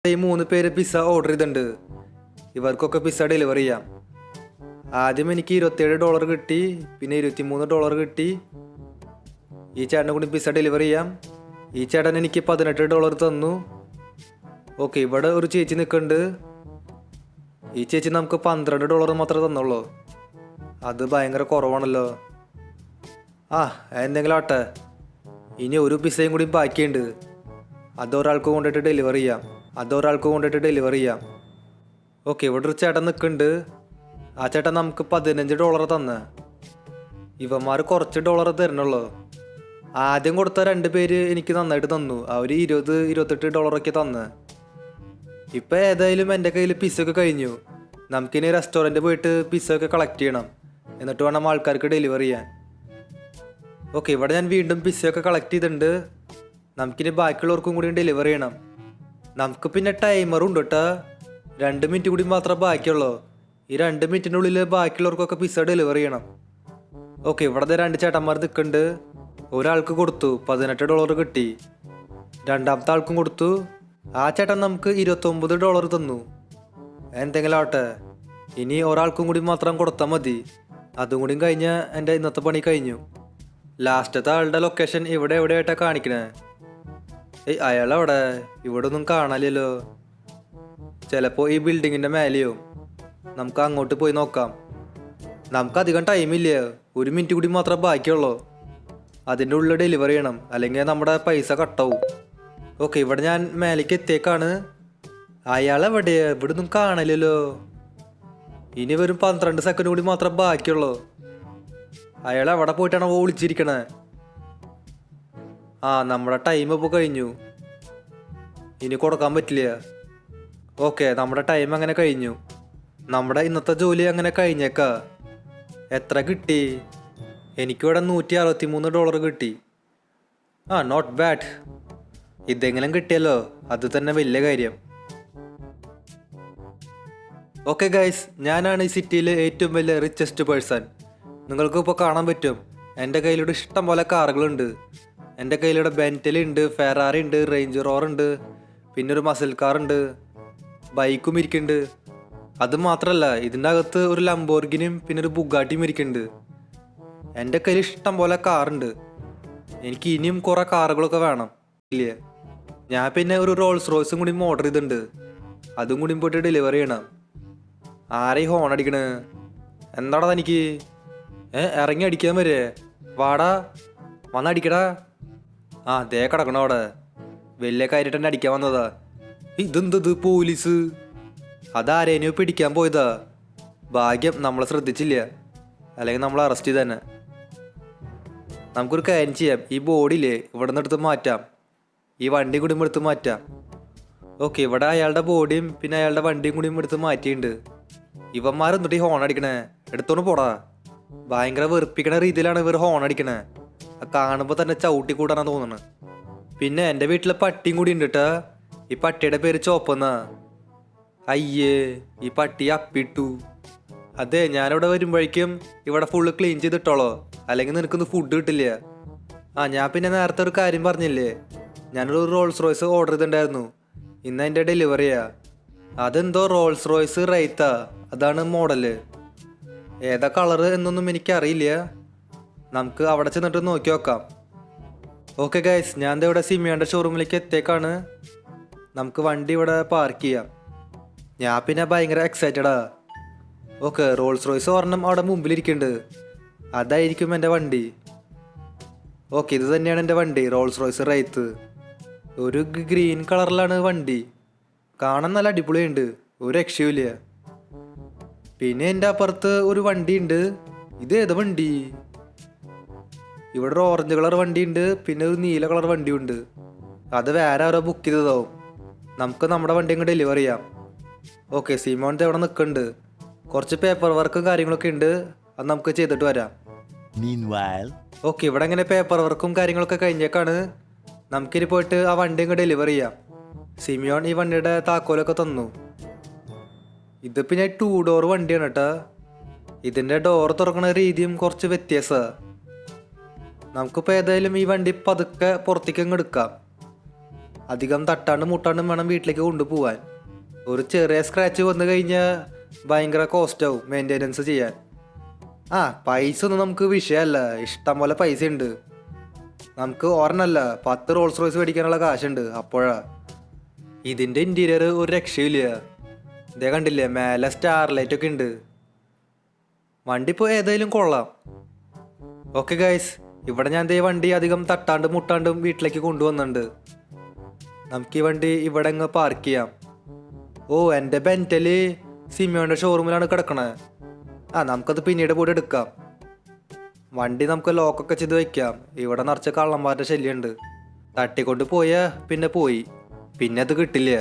ഈ 3 പേര് pizza order ചെയ്തിട്ടുണ്ട്. ഇവർക്കൊക്കെ പിസ്സ ഡെലിവറി ചെയ്യാം. ആദ്യം എനിക്ക് $27 കിട്ടി, പിന്നെ $23 കിട്ടി. ഈ ചേട്ടനെ കൂടി പിസ്സ ഡെലിവറി ചെയ്യാം. ഈ ചേട്ടൻ എനിക്ക് $18 തന്നു. ഓക്കെ, ഇവിടെ ഒരു ചേച്ചി നിൽക്കുന്നുണ്ട്. ഈ ചേച്ചി നമുക്ക് $12 മാത്രമേ തന്നുള്ളൂ. അത് ഭയങ്കര കുറവാണല്ലോ. എന്തെങ്കിലും ആട്ടെ. ഇനി ഒരു പിസ്സയും കൂടി ബാക്കിയുണ്ട്. അതൊരാൾക്ക് കൊണ്ടിട്ട് ഡെലിവറി ചെയ്യാം. ഓക്കെ, ഇവിടെ ഒരു ചേട്ടൻ നിൽക്കുന്നുണ്ട്. ആ ചേട്ടൻ നമുക്ക് $15 തന്ന്. ഇവന്മാർ കുറച്ച് ഡോളർ തരണുള്ളൂ. ആദ്യം കൊടുത്ത 2 പേര് എനിക്ക് നന്നായിട്ട് തന്നു. അവർ $20-28 തന്ന്. ഇപ്പം ഏതായാലും എൻ്റെ കയ്യിൽ പിസ്സ ഒക്കെ കഴിഞ്ഞു. നമുക്കിനി റെസ്റ്റോറൻറ്റ് പോയിട്ട് പിസ്സ ഒക്കെ കളക്ട് ചെയ്യണം. എന്നിട്ട് വേണം ആൾക്കാർക്ക് ഡെലിവറി ചെയ്യാൻ. ഓക്കെ, ഇവിടെ ഞാൻ വീണ്ടും പിസ്സയൊക്കെ കളക്ട് ചെയ്തിട്ടുണ്ട്. നമുക്കിനി ബാക്കിയുള്ളവർക്കും കൂടി ഡെലിവറി ചെയ്യണം. നമുക്ക് പിന്നെ ടൈമറും ഉണ്ട് കേട്ടോ. 2 മിനിറ്റ് കൂടി മാത്രമേ ബാക്കിയുള്ളൂ. ഈ 2 മിനിറ്റിനുള്ളിൽ ബാക്കിയുള്ളവർക്കൊക്കെ പിസ്സ ഡെലിവറി ചെയ്യണം. ഓക്കെ, ഇവിടെ 2 ചേട്ടന്മാർ നിൽക്കുന്നുണ്ട്. ഒരാൾക്ക് കൊടുത്തു, $18 കിട്ടി. രണ്ടാമത്തെ ആൾക്കും കൊടുത്തു. ആ ചേട്ടൻ നമുക്ക് $29 തന്നു. എന്തെങ്കിലും ആവട്ടെ. ഇനി ഒരാൾക്കും കൂടി മാത്രം കൊടുത്താൽ മതി. അതും കൂടി കഴിഞ്ഞാൽ എൻ്റെ ഇന്നത്തെ പണി കഴിഞ്ഞു. ലാസ്റ്റത്തെ ആളുടെ ലൊക്കേഷൻ ഇവിടെ എവിടെയായിട്ടാണ് കാണിക്കണേ. അയാളവിടെ ഇവിടെ ഒന്നും കാണാനില്ലല്ലോ. ചിലപ്പോൾ ഈ ബിൽഡിങ്ങിൻ്റെ മേലെയോ. നമുക്ക് അങ്ങോട്ട് പോയി നോക്കാം. നമുക്ക് അധികം ടൈമില്ല. 1 മിനിറ്റ് കൂടി മാത്രമേ ബാക്കിയുള്ളൂ. അതിൻ്റെ ഉള്ളിൽ ഡെലിവറി ചെയ്യണം, അല്ലെങ്കിൽ നമ്മുടെ പൈസ കട്ടാവും. ഓക്കെ, ഇവിടെ ഞാൻ മേലേക്ക് എത്തിയേക്കാണ്. അയാളെവിടെയാ? ഇവിടെ ഒന്നും കാണലില്ലല്ലോ. ഇനി വരും 12 സെക്കൻഡ് കൂടി മാത്രമേ ബാക്കിയുള്ളൂ. അയാൾ എവിടെ പോയിട്ടാണ് വിളിച്ചിരിക്കണേ? നമ്മുടെ ടൈം ഇപ്പോൾ കഴിഞ്ഞു. ഇനി കൊടുക്കാൻ പറ്റില്ല. ഓക്കെ, നമ്മുടെ ടൈം അങ്ങനെ കഴിഞ്ഞു. നമ്മുടെ ഇന്നത്തെ ജോലി അങ്ങനെ കഴിഞ്ഞേക്കാ. എത്ര കിട്ടി? എനിക്കിവിടെ $163 കിട്ടി. Not bad. ഇതെങ്കിലും കിട്ടിയല്ലോ, അത് തന്നെ വലിയ കാര്യം. ഓക്കെ ഗൈസ്, ഞാനാണ് ഈ സിറ്റിയിലെ ഏറ്റവും വലിയ റിച്ചസ്റ്റ് പേഴ്സൺ. നിങ്ങൾക്ക് ഇപ്പോൾ കാണാൻ പറ്റും, എൻ്റെ കയ്യിലൂടെ ഇഷ്ടം പോലെ കാറുകളുണ്ട്. എൻ്റെ കയ്യിലൂടെ ബെൻറ്റലി ഉണ്ട്, ഫെറാറി ഉണ്ട്, റേഞ്ച് റോവർ ഉണ്ട്, പിന്നെ ഒരു മസിൽ കാറുണ്ട്, ബൈക്കും ഇരിക്കുന്നുണ്ട്. അത് മാത്രമല്ല, ഇതിൻ്റെ അകത്ത് ഒരു ലംബോർഗിനിയും പിന്നെ ഒരു ബുഗാട്ടിയും ഇരിക്കുന്നുണ്ട്. എൻ്റെ കയ്യിൽ ഇഷ്ടം പോലെ കാറുണ്ട്. എനിക്ക് ഇനിയും കുറേ കാറുകളൊക്കെ വേണം. ഇല്ല, ഞാൻ പിന്നെ ഒരു റോൾസ് റോയ്സും കൂടി ഓർഡർ ചെയ്തിട്ടുണ്ട്. അതും കൂടി പോയിട്ട് ഡെലിവറി ചെയ്യണം. ആരെയും ഹോൺ അടിക്കണേ? എന്താടാ തനിക്ക്? ഇറങ്ങി അടിക്കാൻ വരെ? വാടാ, വന്നടിക്കടാ. ദേ കിടക്കണ അവിടെ. വലിയ കാര്യമായിട്ട് തന്നെ അടിക്കാൻ വന്നതാ. ഇതെന്തത് പോലീസ്? അതാരേനോ പിടിക്കാൻ പോയതാ. ഭാഗ്യം നമ്മളെ ശ്രദ്ധിച്ചില്ല, അല്ലെങ്കിൽ നമ്മൾ അറസ്റ്റ് ചെയ്ത് തന്നെ. നമുക്കൊരു കാര്യം ചെയ്യാം. ഈ ബോഡിയില്ലേ ഇവിടെ നിന്ന് എടുത്ത് മാറ്റാം. ഈ വണ്ടി കൂടി എടുത്ത് മാറ്റാം. ഓക്കെ, ഇവിടെ അയാളുടെ ബോഡിയും പിന്നെ അയാളുടെ വണ്ടിയും കൂടി എടുത്ത് മാറ്റിയിട്ടുണ്ട്. ഇവന്മാരെന്നിട്ട് ഈ ഹോൺ അടിക്കണേ? എടുത്തോണ്ട് പോടാ. ഭയങ്കര വെറുപ്പിക്കണ രീതിയിലാണ് ഇവർ ഹോൺ അടിക്കണേ. കാണുമ്പോൾ തന്നെ ചവിട്ടി കൂടാനാണ് തോന്നുന്നത്. പിന്നെ എൻ്റെ വീട്ടിലെ പട്ടിയും കൂടി ഉണ്ട് കേട്ടാ. ഈ പട്ടിയുടെ പേര് ചോപ്പെന്നാ. അയ്യേ, ഈ പട്ടി അപ്പിട്ടു. അതെ, ഞാനിവിടെ വരുമ്പോഴേക്കും ഇവിടെ ഫുള്ള് ക്ലീൻ ചെയ്തിട്ടോളോ, അല്ലെങ്കിൽ നിനക്കൊന്നും ഫുഡ് കിട്ടില്ല. ഞാൻ പിന്നെ നേരത്തെ ഒരു കാര്യം പറഞ്ഞില്ലേ, ഞാനൊരു റോൾസ് റോയ്സ് ഓർഡർ ചെയ്തിട്ടുണ്ടായിരുന്നു. ഇന്ന് അതിൻ്റെ ഡെലിവറിയാ. അതെന്തോ റോൾസ് റോയ്സ് റൈത്താ, അതാണ് മോഡല്. ഏതാ കളറ് എന്നൊന്നും എനിക്കറിയില്ല. നമുക്ക് അവിടെ ചെന്നിട്ട് നോക്കി നോക്കാം. ഓക്കെ ഗൈസ്, ഞാൻ ഇവിടെ സിമിയോൻ്റെ ഷോറൂമിലേക്ക് എത്തിയേക്കാണ്. നമുക്ക് വണ്ടി ഇവിടെ പാർക്ക് ചെയ്യാം. ഞാൻ പിന്നെ ഭയങ്കര എക്സൈറ്റഡാ. ഓക്കെ, റോൾസ് റോയ്സ് ഒരെണ്ണം അവിടെ മുമ്പിലിരിക്കുന്നുണ്ട്. അതായിരിക്കും എൻ്റെ വണ്ടി. ഓക്കെ, ഇത് തന്നെയാണ് എൻ്റെ വണ്ടി, റോൾസ് റോയ്സ് റൈത്ത്. ഒരു ഗ്രീൻ കളറിലാണ് വണ്ടി. കാണാൻ നല്ല അടിപൊളിയുണ്ട്, ഒരു രക്ഷയുമില്ല. പിന്നെ എൻ്റെ അപ്പുറത്ത് ഒരു വണ്ടി ഉണ്ട്. ഇത് ഏതാ വണ്ടി? ഇവിടെ ഒരു ഓറഞ്ച് കളർ വണ്ടി ഉണ്ട്, പിന്നെ ഒരു നീല കളർ വണ്ടിയുണ്ട്. അത് വേറെ ആരോ ബുക്ക് ചെയ്തതാവും. നമുക്ക് നമ്മുടെ വണ്ടി ഇങ്ങ് ഡെലിവറി ചെയ്യാം. ഓക്കെ, സിമോൺ അവിടെ നിൽക്കുന്നുണ്ട്. കുറച്ച് പേപ്പർ വർക്കും കാര്യങ്ങളൊക്കെ ഉണ്ട്. അത് നമുക്ക് ചെയ്തിട്ട് വരാം. ഓക്കെ, ഇവിടെ ഇങ്ങനെ പേപ്പർ വർക്കും കാര്യങ്ങളൊക്കെ കഴിഞ്ഞേക്കാണ്. നമുക്കിനി പോയിട്ട് ആ വണ്ടി ഇങ്ങ് ഡെലിവറി ചെയ്യാം. സിമിയോൺ ഈ വണ്ടിയുടെ താക്കോലൊക്കെ തന്നു. ഇത് പിന്നെ 2 ഡോർ വണ്ടിയാണ് കേട്ടോ. ഇതിൻ്റെ ഡോർ തുറക്കുന്ന രീതിയും കുറച്ച് വ്യത്യാസമാണ്. നമുക്കിപ്പോൾ ഏതായാലും ഈ വണ്ടി പതുക്കെ പുറത്തേക്ക് അങ്ങ് എടുക്കാം. അധികം തട്ടാണ്ടും മുട്ടാണ്ടും വേണം വീട്ടിലേക്ക് കൊണ്ടുപോകാൻ. ഒരു ചെറിയ സ്ക്രാച്ച് വന്നു കഴിഞ്ഞാൽ ഭയങ്കര കോസ്റ്റ് ആവും മെയിൻ്റെനൻസ് ചെയ്യാൻ. പൈസ ഒന്നും നമുക്ക് വിഷയമല്ല, ഇഷ്ടം പോലെ പൈസ ഉണ്ട്. നമുക്ക് ഒരെണ്ണമല്ല 10 റോൾസ് റോയ്സ് മേടിക്കാനുള്ള കാശുണ്ട്. അപ്പോഴാ ഇതിൻ്റെ ഇൻറ്റീരിയർ ഒരു രക്ഷയില്ല. ഇതേ കണ്ടില്ലേ, മേലെ സ്റ്റാർ ലൈറ്റ് ഒക്കെ ഉണ്ട്. വണ്ടി ഇപ്പോൾ ഏതായാലും കൊള്ളാം. ഓക്കെ ഗൈസ്, ഇവിടെ ഞാൻ ദേ വണ്ടി അധികം തട്ടാണ്ടും മുട്ടാണ്ടും വീട്ടിലേക്ക് കൊണ്ടുവന്നിട്ടുണ്ട്. നമുക്ക് ഈ വണ്ടി ഇവിടെ അങ്ങ് പാർക്ക് ചെയ്യാം. എൻ്റെ ബെൻറ്റല് സിമിയോൻ്റെ ഷോറൂമിലാണ് കിടക്കണേ. നമുക്കത് പിന്നീട് പോയിട്ട് എടുക്കാം. വണ്ടി നമുക്ക് ലോക്കൊക്കെ ചെയ്ത് വെക്കാം. ഇവിടെ നിറച്ച കള്ളന്മാരുടെ ശല്യമുണ്ട്. തട്ടിക്കൊണ്ട് പോയാൽ പിന്നെ പോയി, പിന്നെ അത് കിട്ടില്ല.